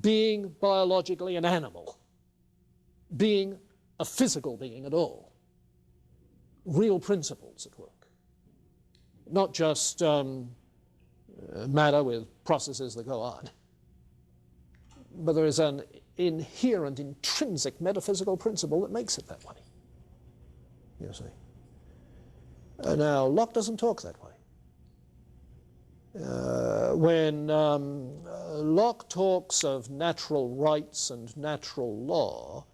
being biologically an animal, being a physical being at all. Real principles at work. Not just matter with processes that go on. But there is an inherent, intrinsic metaphysical principle that makes it that way. You see. Now, Locke doesn't talk that way. When Locke talks of natural rights and natural law,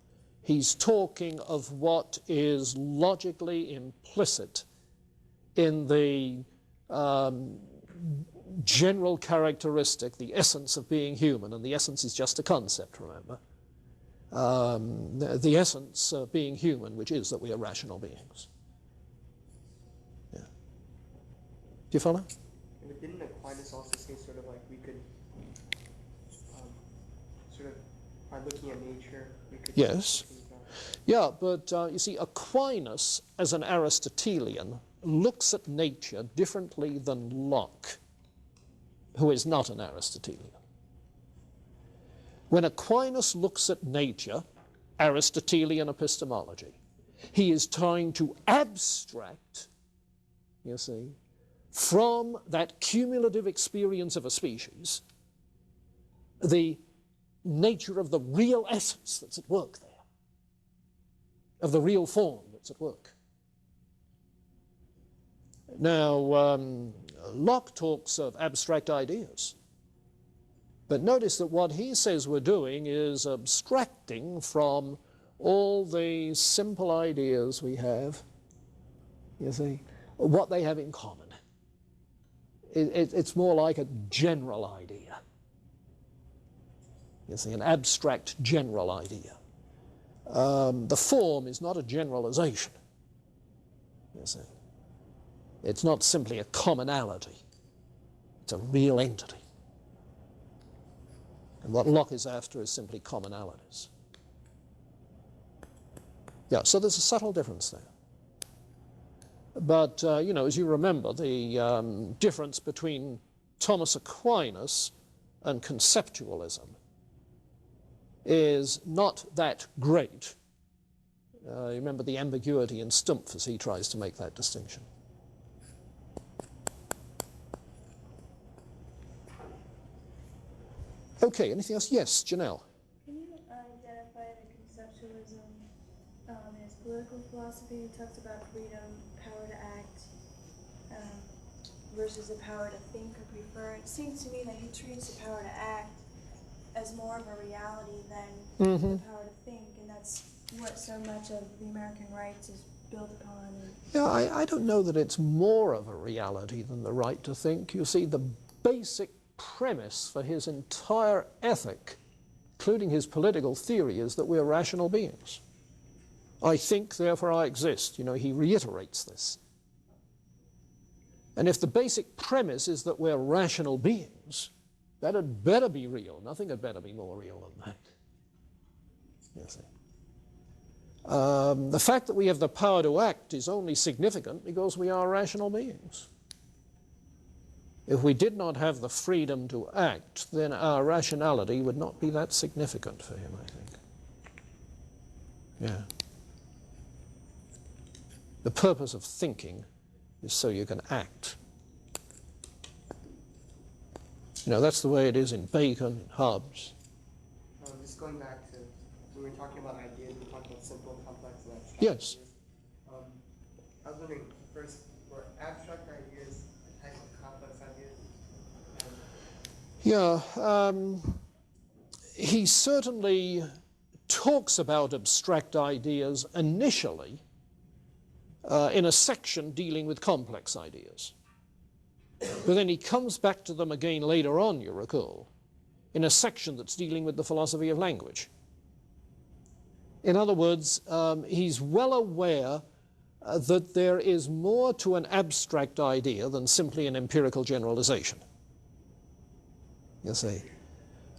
he's talking of what is logically implicit in the general characteristic, the essence of being human, and the essence is just a concept, remember. The essence of being human, which is that we are rational beings. Yeah. Do you follow? But didn't Aquinas also say sort of like we could, sort of, by looking at nature, we could... Yes. Yeah, but you see, Aquinas, as an Aristotelian, looks at nature differently than Locke, who is not an Aristotelian. When Aquinas looks at nature, Aristotelian epistemology, he is trying to abstract, you see, from that cumulative experience of a species, the nature of the real essence that's at work there, of the real form that's at work. Now, Locke talks of abstract ideas, but notice that what he says we're doing is abstracting from all the simple ideas we have, you see, what they have in common. It's more like a general idea, you see, an abstract general idea. The form is not a generalization, you see. It's not simply a commonality. It's a real entity. And what Locke is after is simply commonalities. Yeah, so there's a subtle difference there. But, you know, as you remember, the difference between Thomas Aquinas and conceptualism is not that great. You remember the ambiguity in Stumpf as he tries to make that distinction. Okay, anything else? Yes, Janelle. Can you identify the conceptualism as political philosophy? He talks about freedom, power to act, versus the power to think or prefer. It seems to me that he treats the power to act as more of a reality than the power to think, and that's what so much of the American rights is built upon. Yeah, I don't know that it's more of a reality than the right to think. You see, the basic premise for his entire ethic, including his political theory, is that we're rational beings. I think, therefore I exist. You know, he reiterates this. And if the basic premise is that we're rational beings, that had better be real. Nothing had better be more real than that. You see. The fact that we have the power to act is only significant because we are rational beings. If we did not have the freedom to act, then our rationality would not be that significant for him, I think. Yeah. The purpose of thinking is so you can act. You know, that's the way it is in Bacon, in Hobbes. Just going back to when we were talking about ideas, we were talking about simple, complex, and abstract. Yes. Ideas. I was wondering, first, were abstract ideas a type of complex ideas? Yeah, he certainly talks about abstract ideas initially in a section dealing with complex ideas. But then he comes back to them again later on, you recall, in a section that's dealing with the philosophy of language. In other words, he's well aware that there is more to an abstract idea than simply an empirical generalization. You see.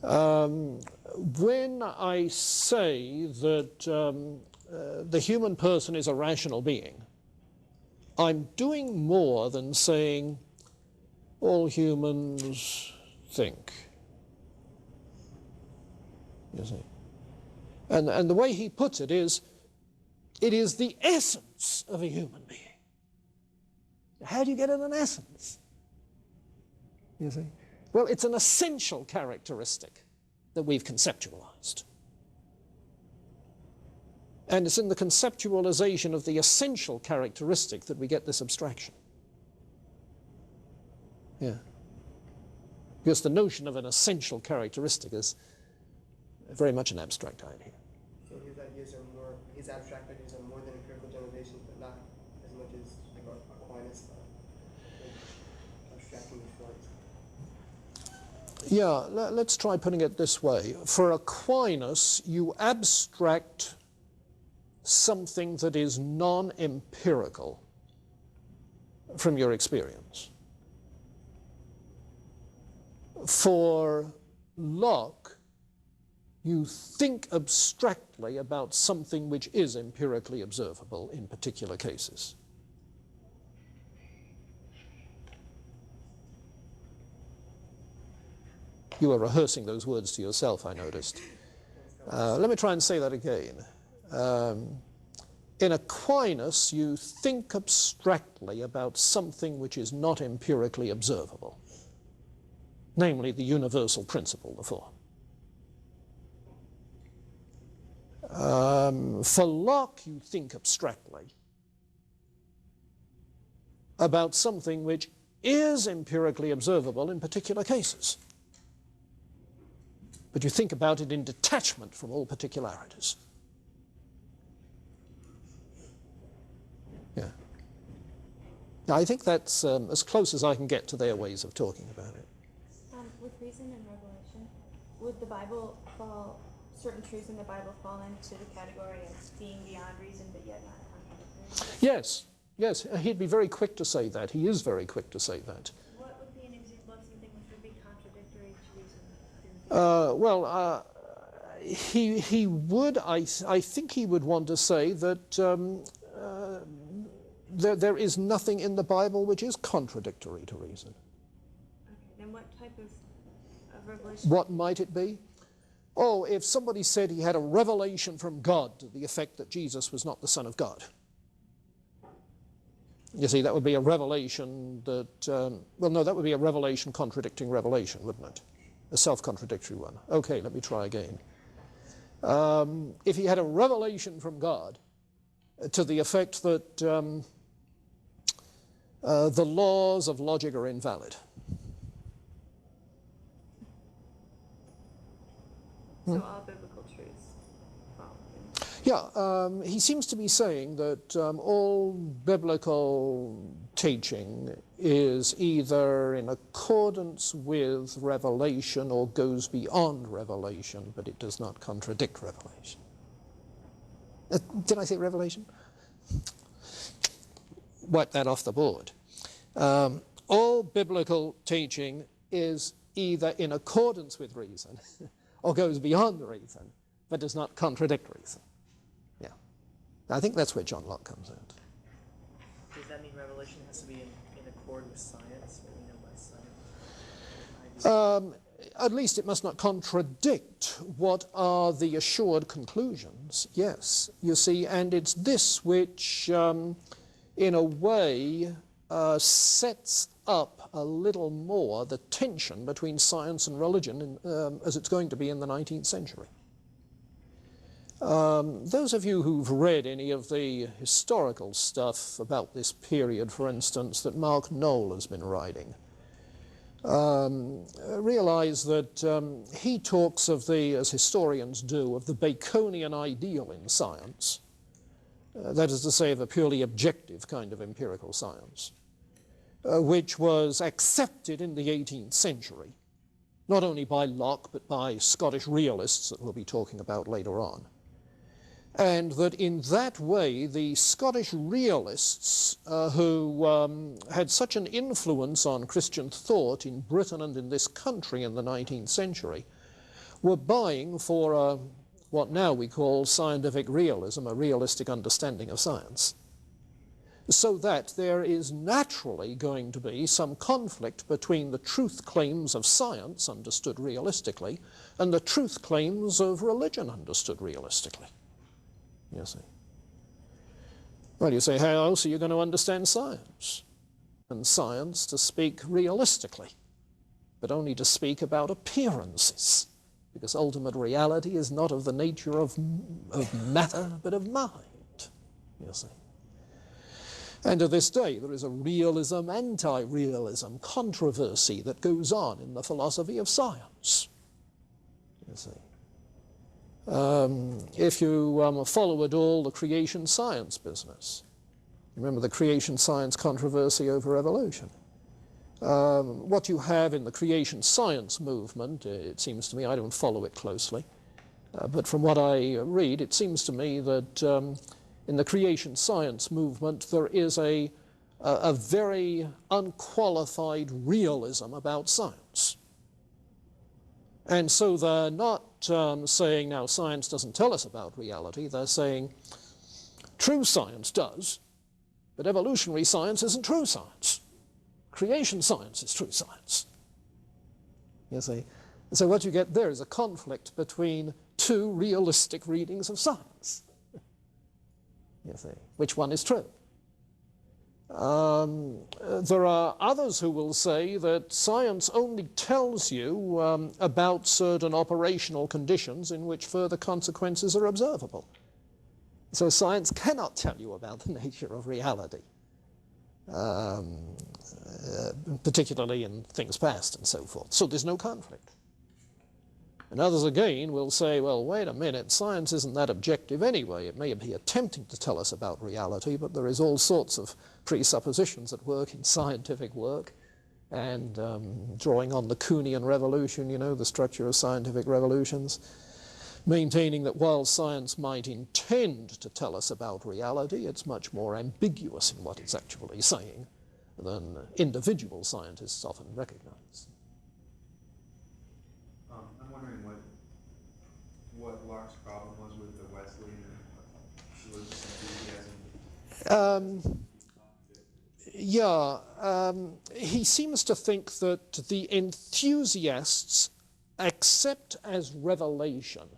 When I say that the human person is a rational being, I'm doing more than saying all humans think. you see. And the way he puts it is the essence of a human being. How do you get at an essence? You see? Well, it's an essential characteristic that we've conceptualized. And it's in the conceptualization of the essential characteristic that we get this abstraction. Yeah. Because the notion of an essential characteristic is very much an abstract idea. So his ideas are more, his abstract ideas are more than empirical generalization, but not as much as like Aquinas abstracting the forms. Yeah, let's try putting it this way. For Aquinas, you abstract something that is non-empirical from your experience. For Locke, you think abstractly about something which is empirically observable in particular cases. You were rehearsing those words to yourself, I noticed. Let me try and say that again. In Aquinas, you think abstractly about something which is not empirically observable, namely the universal principle, the form. For Locke, you think abstractly about something which is empirically observable in particular cases. But you think about it in detachment from all particularities. Yeah. Now, I think that's as close as I can get to their ways of talking about it. With reason and revelation, would the Bible fall, certain truths in the Bible fall into the category of being beyond reason but yet not contradictory? Yes, yes, he'd be very quick to say that. He is very quick to say that. What would be an example of something which would be contradictory to reason? He would, I think he would want to say that there is nothing in the Bible which is contradictory to reason. Okay, then what type of revelation? What might it be? Oh, if somebody said he had a revelation from God to the effect that Jesus was not the Son of God. You see, that would be a revelation that, well, no, that would be a revelation contradicting revelation, wouldn't it? A self-contradictory one. Okay, let me try again. If he had a revelation from God to the effect that the laws of logic are invalid. So all biblical truths fall. Yeah, he seems to be saying that all biblical teaching is either in accordance with revelation or goes beyond revelation, but it does not contradict revelation. Did I say revelation? Wipe that off the board. All biblical teaching is either in accordance with reason or goes beyond reason, but does not contradict reason. Yeah. I think that's where John Locke comes in. Does that mean revelation has to be in accord with science, what we know by science? At least it must not contradict what are the assured conclusions, yes, you see, and it's this which, in a way, sets up a little more the tension between science and religion as it's going to be in the 19th century. Those of you who've read any of the historical stuff about this period, for instance, that Mark Knoll has been writing, realize that he talks of as historians do, of the Baconian ideal in science, that is to say, of a purely objective kind of empirical science, which was accepted in the 18th century, not only by Locke, but by Scottish realists that we'll be talking about later on. And that in that way, the Scottish realists who had such an influence on Christian thought in Britain and in this country in the 19th century were buying for what now we call scientific realism, a realistic understanding of science. So that there is naturally going to be some conflict between the truth claims of science, understood realistically, and the truth claims of religion understood realistically. You see. Well, you say, how else are you going to understand science? And science to speak realistically, but only to speak about appearances, because ultimate reality is not of the nature of matter, but of mind, you see. And to this day, there is a realism, anti-realism controversy that goes on in the philosophy of science, you see. If you follow at all the creation science business, remember the creation science controversy over evolution. What you have in the creation science movement, it seems to me, I don't follow it closely, but from what I read, it seems to me that in the creation science movement there is a very unqualified realism about science. And so they're not saying, now, science doesn't tell us about reality. They're saying, true science does, but evolutionary science isn't true science. Creation science is true science. You see? So what you get there is a conflict between two realistic readings of science. You see? Which one is true? There are others who will say that science only tells you about certain operational conditions in which further consequences are observable. So science cannot tell you about the nature of reality, particularly in things past and so forth. So there's no conflict. And others again will say, well, wait a minute, science isn't that objective anyway. It may be attempting to tell us about reality, but there is all sorts of presuppositions at work in scientific work, and drawing on the Kuhnian revolution, you know, the structure of scientific revolutions, maintaining that while science might intend to tell us about reality, it's much more ambiguous in what it's actually saying than individual scientists often recognize. I'm wondering what Locke's problem was with the Wesleyan enthusiasm. He seems to think that the enthusiasts accept as revelation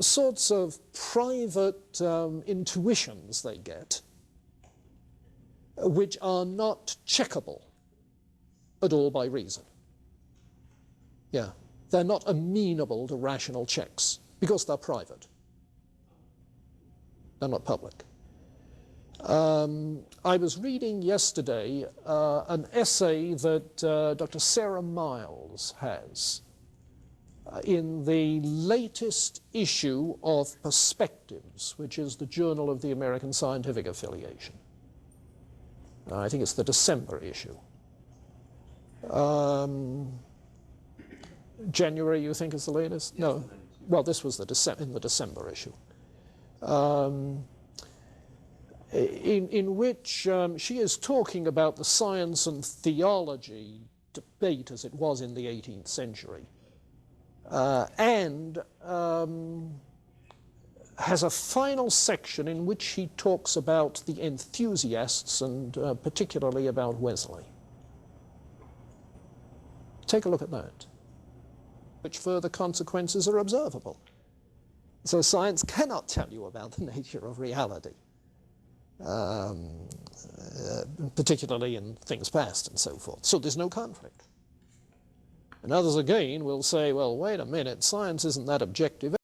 sorts of private intuitions they get, which are not checkable at all by reason. Yeah, they're not amenable to rational checks because they're private. They're not public. I was reading yesterday an essay that Dr. Sarah Miles has in the latest issue of Perspectives, which is the Journal of the American Scientific Affiliation. I think it's the December issue. January, you think, is the latest? Yes, no. Well, this was in the December issue. In which she is talking about the science and theology debate as it was in the 18th century, and has a final section in which he talks about the enthusiasts and particularly about Wesley. Take a look at that. Which further consequences are observable. So science cannot tell you about the nature of reality, particularly in things past and so forth. So there's no conflict. And others again will say, well, wait a minute, science isn't that objective